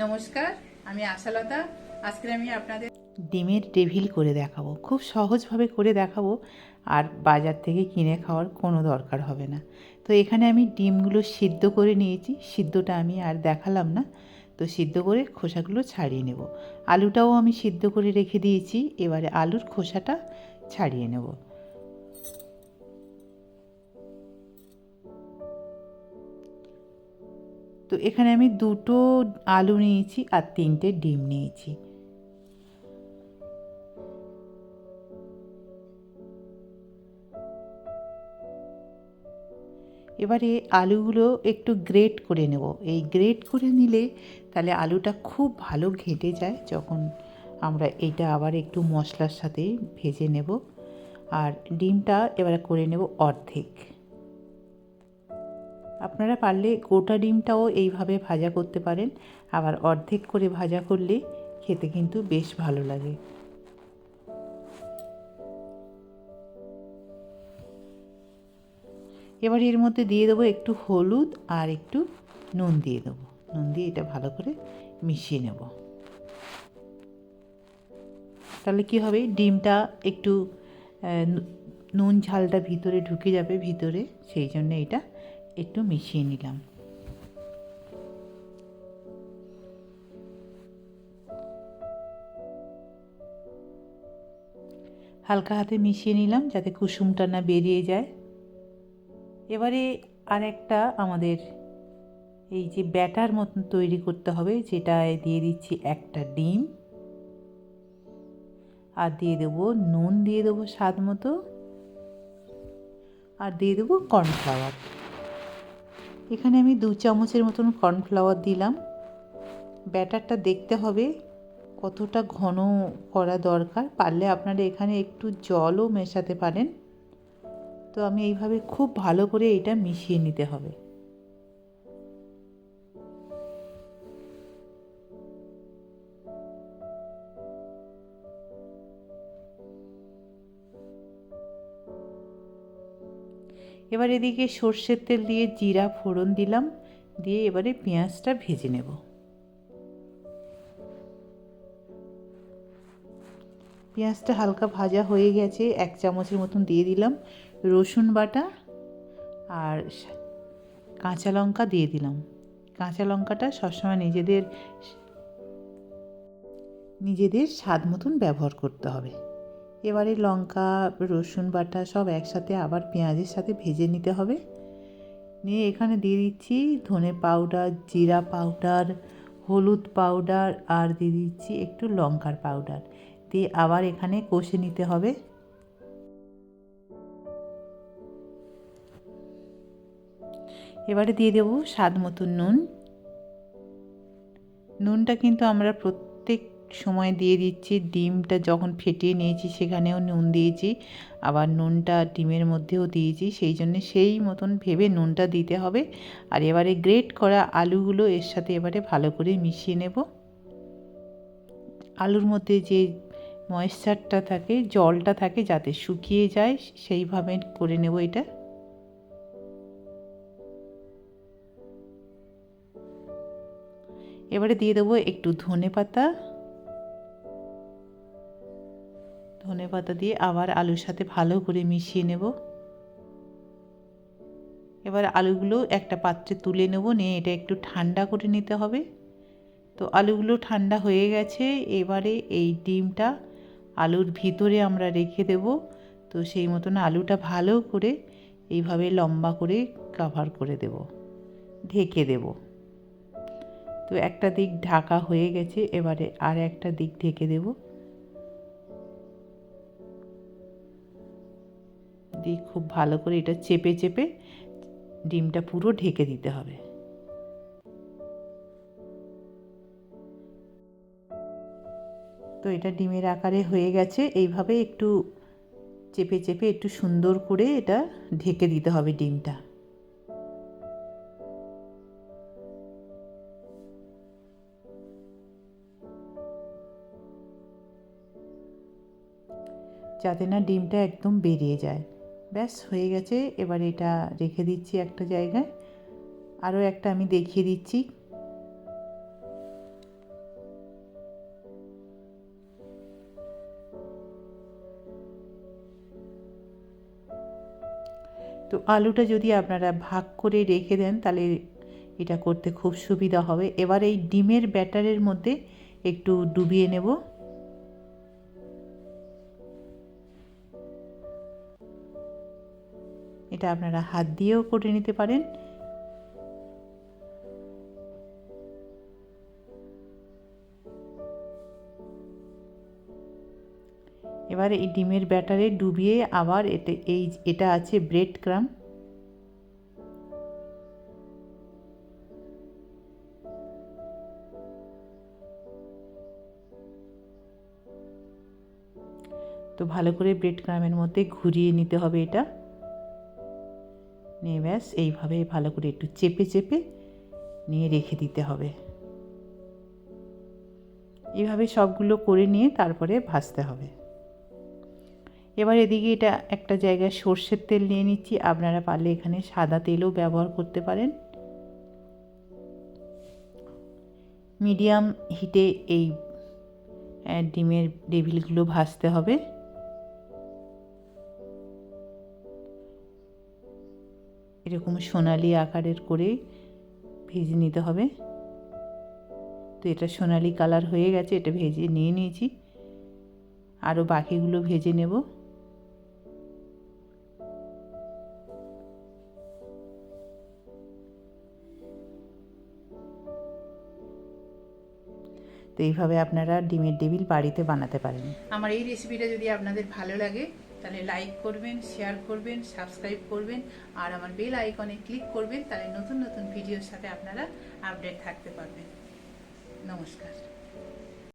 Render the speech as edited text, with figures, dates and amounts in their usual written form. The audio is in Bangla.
নমস্কার, আমি আশালতা। আজকে আমি আপনাদের ডিমের টেবিল করে দেখাবো, খুব সহজভাবে করে দেখাবো। আর বাজার থেকে কিনে খাওয়ার কোনো দরকার হবে না। তো এখানে আমি ডিমগুলো সিদ্ধ করে নিয়েছি, সিদ্ধটা আমি আর দেখালাম না। তো সিদ্ধ করে খোসাগুলো ছাড়িয়ে নেব। আলুটাও আমি সিদ্ধ করে রেখে দিয়েছি, এবারে আলুর খোসাটা ছাড়িয়ে নেব। তো এখানে আমি 2টো আলু নিয়েছি আর 3টে ডিম নিয়েছি। এবারে আলুগুলো একটু গ্রেট করে নেব। এই গ্রেট করে নিলে তাহলে আলুটা খুব ভালো ঘেঁটে যায়, যখন আমরা এটা আবার একটু মশলার সাথে ভেজে নেব। আর ডিমটা এবারে করে নেব অর্ধেক। আপনারা পারলে গোটা ডিমটাও এইভাবে ভাজা করতে পারেন, আবার অর্ধেক করে ভাজা করলে খেতে কিন্তু বেশ ভালো লাগে। এবার এর মধ্যে দিয়ে দেবো একটু হলুদ আর একটু নুন দিয়ে দেবো। নুন দিয়ে এটা ভালো করে মিশিয়ে নেব। তাহলে কি হবে, ডিমটা একটু নুন ঝালটা ভিতরে ঢুকে যাবে ভিতরে, সেই জন্য এটা একটু মিশিয়ে নিলাম। হালকা হাতে মিশিয়ে নিলাম যাতে কুসুমটা না বেরিয়ে যায়। এবারে আর একটা আমাদের এই যে ব্যাটার মতন তৈরি করতে হবে, যেটায় দিয়ে দিচ্ছি একটা ডিম, আর দিয়ে দেবো নুন, দিয়ে দেবো স্বাদ মতো, আর দিয়ে দেবো কর্নফ্লাওয়ার। এখানে আমি 2 চামচের মতন কর্নফ্লাওয়ার দিলাম। ব্যাটারটা দেখতে হবে কতটা ঘন করা দরকার, পারলে আপনারা এখানে একটু জলও মেশাতে পারেন। তো আমি এইভাবে খুব ভালো করে এটা মিশিয়ে নিতে হবে। এবার এদিকে সর্ষের তেল দিয়ে জিরা ফোড়ন দিলাম, দিয়ে এবারে পেঁয়াজটা ভেজে নেব। পেঁয়াজটা হালকা ভাজা হয়ে গেছে, 1 চামচের মতন দিয়ে দিলাম রসুন বাটা, আর কাঁচা লঙ্কা দিয়ে দিলাম। কাঁচা লঙ্কাটা সবসময় নিজেদের স্বাদ মতন ব্যবহার করতে হবে। এবারে লঙ্কা রসুন বাটা সব একসাথে আবার পেঁয়াজের সাথে ভেজে নিতে হবে। নিয়ে এখানে দিয়ে দিচ্ছি ধনে পাউডার, জিরা পাউডার, হলুদ পাউডার, আর দিয়ে দিচ্ছি একটু লঙ্কার পাউডার, দিয়ে আবার এখানে কষে নিতে হবে। এবারে দিয়ে দেবো স্বাদ মতন নুন। নুনটা কিন্তু আমরা প্রত্যেক সময় দিয়ে দিচ্ছি, ডিমটা যখন ফেটিয়ে নিয়েছি সেখানেও নুন দিয়েছি, আবার নুনটা ডিমের মধ্যেও দিয়েছি, সেই জন্য সেই মতন ভেবে নুনটা দিতে হবে। আর এবারে গ্রেট করা আলুগুলো এর সাথে এবারে ভালো করে মিশিয়ে নেব। আলুর মধ্যে যে ময়েশ্চারটা থাকে, জলটা থাকে, যাতে শুকিয়ে যায় সেইভাবে করে নেব এটা। এবারে দিয়ে দেবো একটু ধনে পাতা দিয়ে আবার আলুর সাথে ভালো করে মিশিয়ে নেব। এবার আলুগুলো একটা পাত্রে তুলে নেব, নিয়ে এটা একটু ঠান্ডা করে নিতে হবে। তো আলুগুলো ঠান্ডা হয়ে গেছে, এবারে এই ডিমটা আলুর ভিতরে আমরা রেখে দেব। তো সেই মতন আলুটা ভালো করে এইভাবে লম্বা করে কভার করে দেব, ঢেকে দেব। তো একটা দিক ঢাকা হয়ে গেছে, এবারে আর একটা দিক ঢেকে দেব। দিয়ে খুব ভালো করে এটা চেপে চেপে ডিমটা পুরো ঢেকে দিতে হবে। তো এটা ডিমের আকারে হয়ে গেছে, এইভাবে একটু চেপে চেপে একটু সুন্দর করে এটা ঢেকে দিতে হবে ডিমটা। যাতে না ডিমটা একদম বেরিয়ে যায়। ব্যাস হয়ে গেছে, এবার এটা রেখে দিচ্ছি একটা জায়গায়। আরও একটা আমি দেখিয়ে দিচ্ছি। তো আলুটা যদি আপনারা ভাগ করে রেখে দেন তাহলে এটা করতে খুব সুবিধা হবে। এবার এই ডিমের ব্যাটারের মধ্যে একটু ডুবিয়ে নেব। এটা আপনারা হাত দিয়েও করে নিতে পারেন। এবার এই ডিমের ব্যাটারে ডুবিয়ে আবার এটা আছে ব্রেড ক্রাম্ব। তো ভালো করে ব্রেড ক্রাম্বের মধ্যে ঘুরিয়ে নিতে হবে এটা নিয়ে, ব্যাস এইভাবে ভালো করে একটু চেপে চেপে নিয়ে রেখে দিতে হবে। এইভাবে সবগুলো করে নিয়ে তারপরে ভাজতে হবে। এবার এদিকে এটা একটা জায়গায় সর্ষের তেল নিয়ে নিচ্ছি, আপনারা পারলে এখানে সাদা তেলও ব্যবহার করতে পারেন। মিডিয়াম হিটে এই ডিমের ডেভিলগুলো ভাজতে হবে। এরকম সোনালি আকারের করে ভেজে নিতে হবে। তো এটা সোনালি কালার হয়ে গেছে, এটা ভেজে নিয়ে নিয়েছি, আরও বাকিগুলো ভেজে নেব। তো এইভাবে আপনারা ডিমের ডেভিল বাড়িতে বানাতে পারেন। আমার এই রেসিপিটা যদি আপনাদের ভালো লাগে তাহলে লাইক করবেন, শেয়ার করবেন, সাবস্ক্রাইব করবেন আর আমার বেল আইকনে ক্লিক করবেন, তাহলে নতুন নতুন ভিডিওর সাথে আপনারা আপডেট থাকতে পারবেন। নমস্কার।